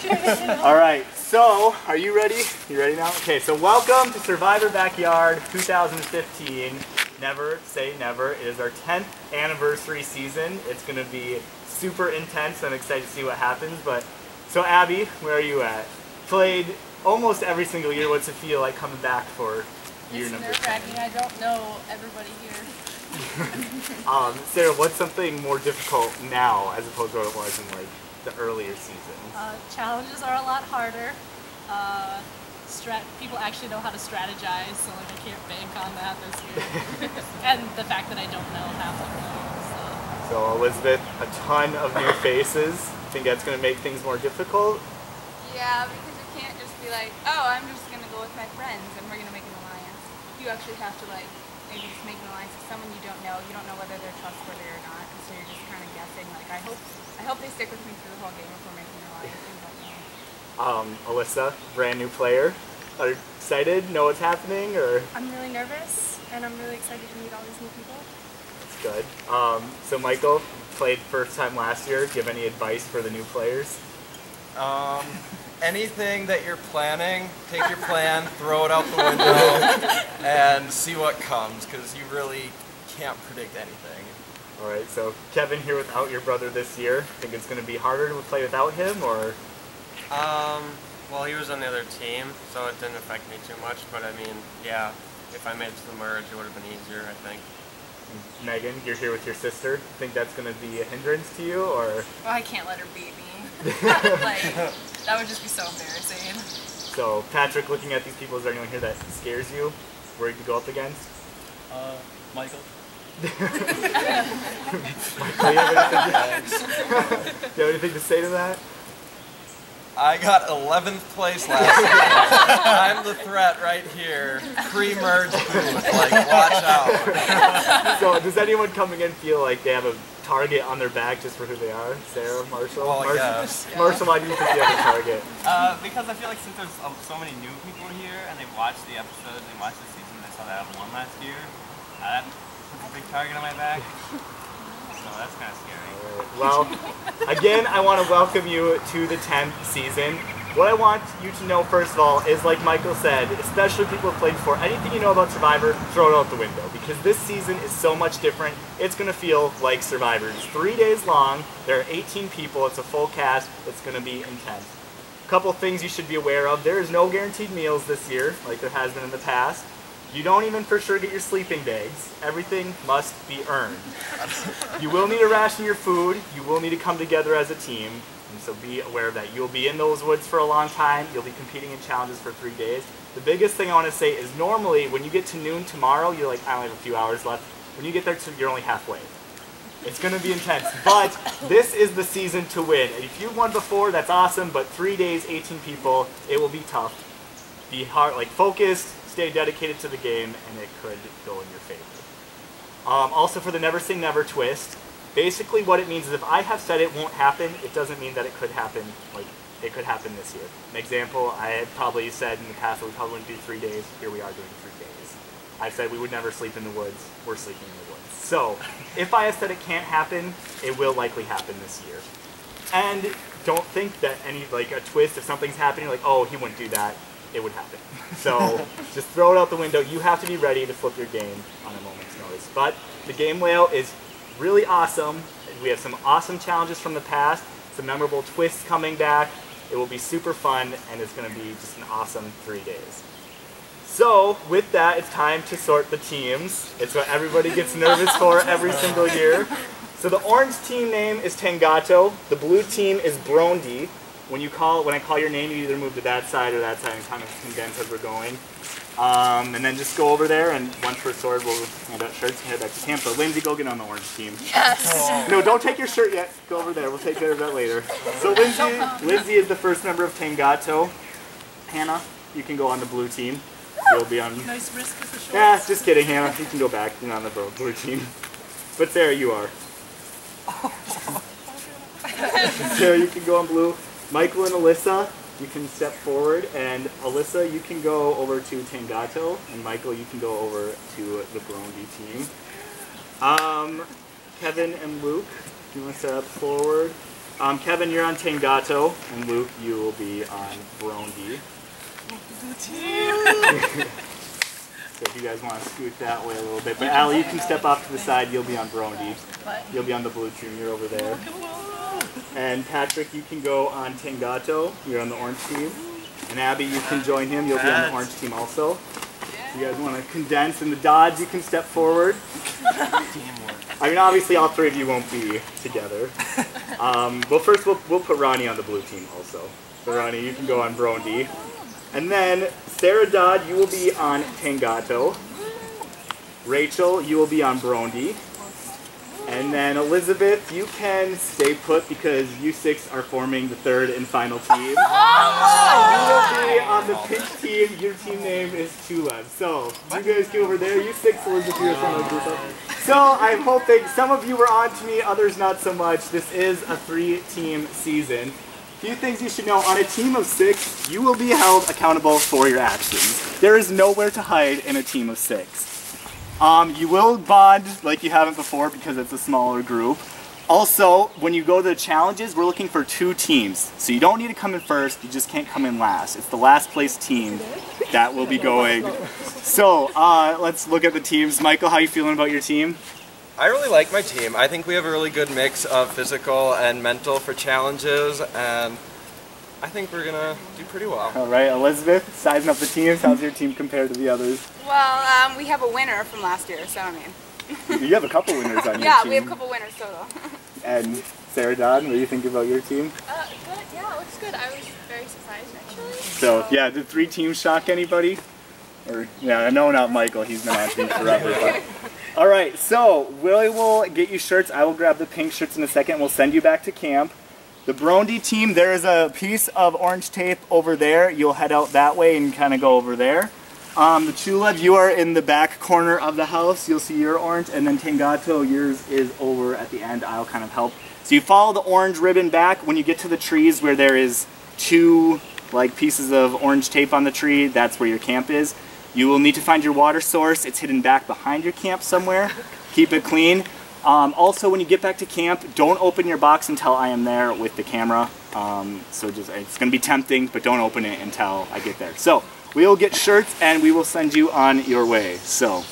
All right, so are you ready? You ready now? Okay, so welcome to Survivor Backyard 2015. Never say never. It is our 10th anniversary season. It's going to be super intense. I'm excited to see what happens. But so Abby, where are you at? Played almost every single year. What's it feel like coming back for year number 10? I don't know everybody here. Sarah, what's something more difficult now as opposed to what it was in like the earlier seasons? Challenges are a lot harder. People actually know how to strategize, so like I can't bank on that this year. And the fact that I don't know half of them. So Elizabeth, a ton of new faces. Think that's going to make things more difficult? Yeah, because you can't just be like, oh, I'm just going to go with my friends and we're going to make an alliance. You actually have to like maybe just make an alliance with someone you don't know. You don't know whether they're trustworthy or not, and so you're just kind of guessing. Like I hope they stick with me through the whole game before making an alliance. Alyssa, brand new player. Are you excited? Know what's happening, or? I'm really nervous, and I'm really excited to meet all these new people. That's good. So Michael, played first time last year. Do you have any advice for the new players? Anything that you're planning, take your plan, throw it out the window, and see what comes, because you really can't predict anything. All right, so Kevin here without your brother this year. Think it's going to be harder to play without him, or? Well, he was on the other team, so it didn't affect me too much, but I mean, yeah, if I made it to the merge, it would have been easier, I think. Megan, you're here with your sister. Think that's going to be a hindrance to you, or? Well, I can't let her beat me. Like, that would just be so embarrassing. So, Patrick, looking at these people, is there anyone here that scares you? Worried to go up against? Michael. Michael, do you have anything to say to that? I got 11th place last year. I'm the threat right here. Pre-merge booth, like, watch out. So, does anyone coming in feel like they have a target on their back just for who they are? Sarah, Marshall? Well, I guess. Marshall, why do you think you have a target? Because I feel like since there's so many new people here and they watched the episodes, they watched the season, they saw that I won last year, that puts a big target on my back. So that's kind of scary. Well, again, I want to welcome you to the 10th season. What I want you to know, first of all, is like Michael said, especially people who have played before, anything you know about Survivor, throw it out the window. Because this season is so much different, it's going to feel like Survivor. It's 3 days long, there are 18 people, it's a full cast, it's going to be intense. A couple things you should be aware of. There is no guaranteed meals this year, like there has been in the past. You don't even for sure get your sleeping bags. Everything must be earned. You will need to ration your food. You will need to come together as a team. And so be aware of that. You'll be in those woods for a long time. You'll be competing in challenges for 3 days. The biggest thing I want to say is normally when you get to noon tomorrow, you're like, I only have a few hours left. When you get there, you're only halfway. It's going to be intense. But this is the season to win. And if you won before, that's awesome. But 3 days, 18 people, it will be tough. Be hard, like focused. Stay dedicated to the game, and it could go in your favor. Also for the never say never twist, basically what it means is if I have said it won't happen, it doesn't mean that it could happen, like it could happen this year. An example, I had probably said in the past that we probably wouldn't do 3 days, here we are doing 3 days. I said we would never sleep in the woods, we're sleeping in the woods. So, if I have said it can't happen, it will likely happen this year. And don't think that any, like a twist, if something's happening, like, oh, he wouldn't do that. It would happen. So just throw it out the window. You have to be ready to flip your game on a moment's notice. But the game layout is really awesome. We have some awesome challenges from the past, some memorable twists coming back. It will be super fun, and it's going to be just an awesome 3 days. So with that, it's time to sort the teams. It's what everybody gets nervous for every single year. So the orange team name is Tangato. The blue team is Brondi. When I call your name, you either move to that side or that side and kind of condense as we're going. And then just go over there, and once we're sorted, we'll hand out shirts and head back to camp. So Lindsay, go get on the orange team. Yes! No, don't take your shirt yet. Go over there. We'll take care of that later. So Lindsay is the first member of Tangato. Hannah, you can go on the blue team. You'll be on... Nice risk with the shorts. Yeah, just kidding, Hannah. You can go back. You're not on the blue team. But Sarah, you are. Sarah, you can go on blue. Michael and Alyssa, you can step forward, and Alyssa, you can go over to Tangato, and Michael, you can go over to the Brondi team. Kevin and Luke, you want to step forward? Kevin, you're on Tangato, and Luke, you will be on Brondy. So if you guys want to scoot that way a little bit. But Allie, you can step off to the side. You'll be on Brondy. You'll be on the blue team. You're over there. And Patrick, you can go on Tangato. You're on the orange team. And Abby, you can join him. You'll be on the orange team also. So you guys want to condense. And the Dodds, you can step forward. I mean, obviously, all three of you won't be together. Well, first, we'll put Ronnie on the blue team also. So Ronnie, you can go on Brondy. And then, Sarah Dodd, you will be on Tangato. Rachel, you will be on Brondy. And then Elizabeth, you can stay put because you six are forming the third and final team. You will be on the pink team. Your team name is Tulev. So, you guys go over there. You six, Elizabeth, you're from the group. So, I'm hoping some of you were on to me, others not so much. This is a 3-team season. Few things you should know. On a team of 6, you will be held accountable for your actions. There is nowhere to hide in a team of 6. You will bond like you haven't before because it's a smaller group. Also, when you go to the challenges, we're looking for 2 teams. So you don't need to come in first, you just can't come in last. It's the last place team that will be going. So, let's look at the teams. Michael, how are you feeling about your team? I really like my team. I think we have a really good mix of physical and mental for challenges, and I think we're gonna do pretty well. All right, Elizabeth, sizing up the teams. How's your team compared to the others? Well, we have a winner from last year, so I mean. You have a couple winners on your team. Yeah, we have a couple winners total. And Sarah Dodd, what do you think about your team? Good. Yeah, it looks good. I was very surprised actually. So yeah, did 3 teams shock anybody? Or yeah, no, not Michael. He's been on team forever. But. All right, so we will get you shirts. I will grab the pink shirts in a second. We'll send you back to camp. The Brondy team, there is a piece of orange tape over there. You'll head out that way and kind of go over there. The Tulev, you are in the back corner of the house. You'll see your orange, and then Tangato, yours is over at the end. I'll kind of help. So you follow the orange ribbon back. When you get to the trees where there is 2 pieces of orange tape on the tree, that's where your camp is. You will need to find your water source. It's hidden back behind your camp somewhere. Keep it clean. Also, when you get back to camp, don't open your box until I am there with the camera. So it's going to be tempting, but don't open it until I get there. So we will get shirts and we will send you on your way. So